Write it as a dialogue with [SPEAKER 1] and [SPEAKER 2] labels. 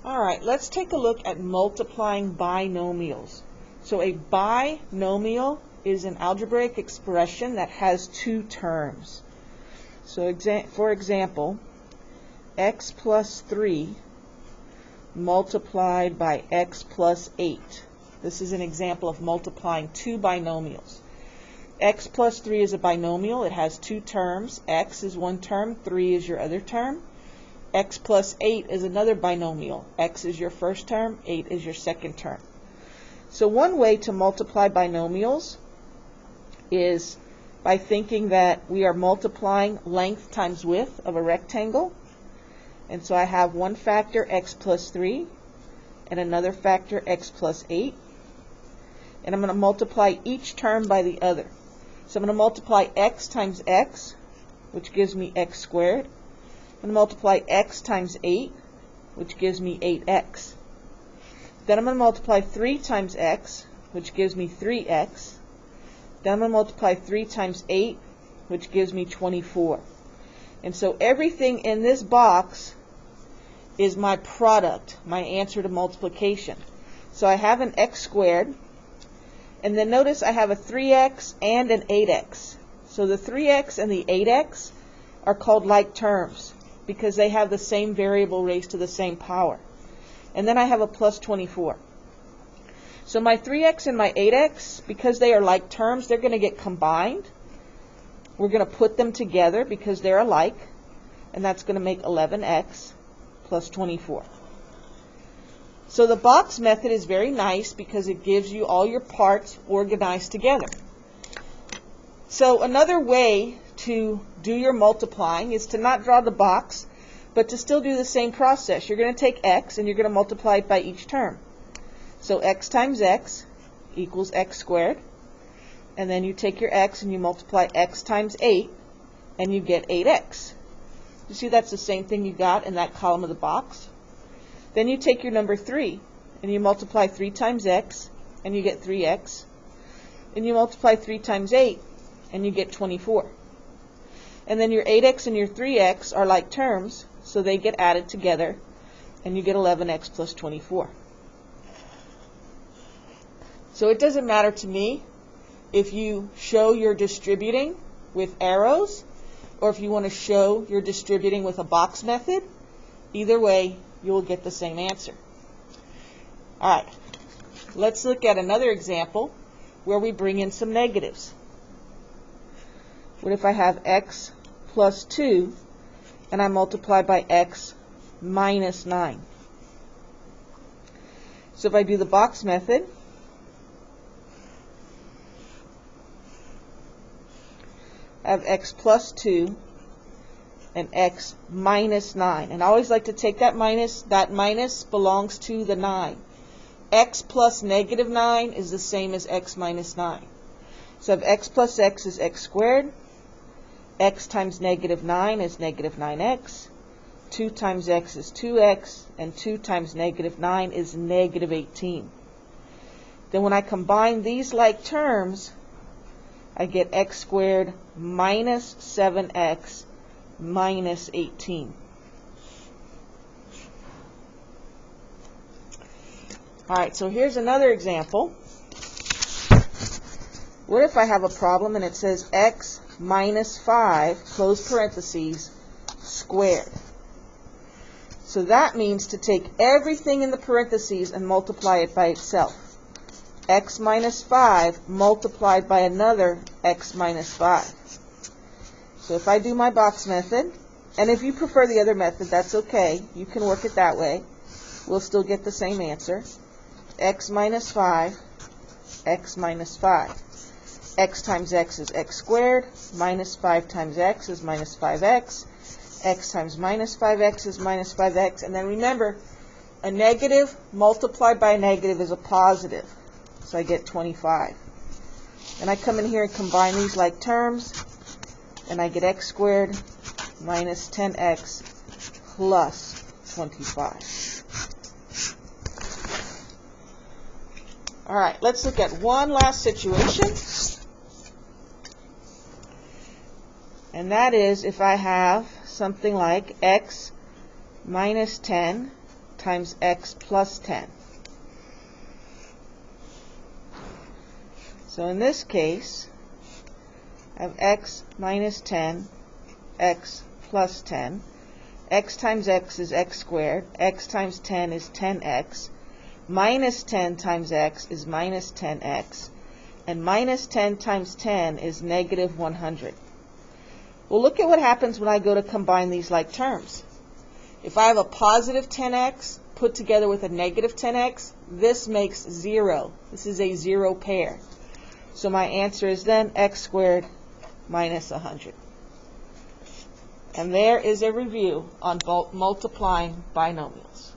[SPEAKER 1] Alright, let's take a look at multiplying binomials. So a binomial is an algebraic expression that has two terms. So for example, x plus 3 multiplied by x plus 8. This is an example of multiplying two binomials. X plus 3 is a binomial. It has two terms. X is one term, 3 is your other term. X plus 8 is another binomial. X is your first term, 8 is your second term. So one way to multiply binomials is by thinking that we are multiplying length times width of a rectangle. And so I have one factor, x plus 3, and another factor, x plus 8. And I'm going to multiply each term by the other. So I'm going to multiply x times x, which gives me x squared. I'm going to multiply x times 8, which gives me 8x. Then I'm going to multiply 3 times x, which gives me 3x. Then I'm going to multiply 3 times 8, which gives me 24. And so everything in this box is my product, my answer to multiplication. So I have an x squared, and then notice I have a 3x and an 8x. So the 3x and the 8x are called like terms because they have the same variable raised to the same power. And then I have a plus 24. So my 3x and my 8x, because they are like terms, they're going to get combined. We're going to put them together because they're alike, and that's going to make 11x plus 24. So the box method is very nice because it gives you all your parts organized together. So another way to do your multiplying is to not draw the box, but to still do the same process. You're going to take x and you're going to multiply it by each term. So x times x equals x squared. And then you take your x and you multiply x times 8 and you get 8x. You see that's the same thing you got in that column of the box. Then you take your number 3 and you multiply 3 times x and you get 3x. And you multiply 3 times 8 and you get 24. And then your 8x and your 3x are like terms, so they get added together and you get 11x plus 24. So it doesn't matter to me if you show you're distributing with arrows or if you want to show you're distributing with a box method. Either way, you will get the same answer. Alright, let's look at another example where we bring in some negatives. What if I have x plus 2 and I multiply by x minus 9? So if I do the box method, I have x plus 2 and x minus 9. And I always like to take that minus. That minus belongs to the 9. X plus negative 9 is the same as x minus 9. So I have x plus x is x squared. X times negative 9 is negative 9x. 2 times x is 2x. And 2 times negative 9 is negative 18. Then when I combine these like terms, I get x squared minus 7x minus 18. Alright, so here's another example. What if I have a problem and it says x minus 5, close parentheses, squared? So that means to take everything in the parentheses and multiply it by itself. X minus 5 multiplied by another x minus 5. So if I do my box method, and if you prefer the other method, that's okay. You can work it that way. We'll still get the same answer. X minus 5, x minus 5. X times x is x squared. Minus 5 times x is minus 5x. X times minus 5x is minus 5x. And then remember, a negative multiplied by a negative is a positive. So I get 25. And I come in here and combine these like terms, and I get x squared minus 10x plus 25. Alright, let's look at one last situation. And that is if I have something like x minus 10 times x plus 10. So in this case, I have x minus 10, x plus 10. X times x is x squared. X times 10 is 10x. Minus 10 times x is minus 10x. And minus 10 times 10 is negative 100. Well, look at what happens when I go to combine these like terms. If I have a positive 10x put together with a negative 10x, this makes 0. This is a 0 pair. So my answer is then x squared minus 100. And there is a review on multiplying binomials.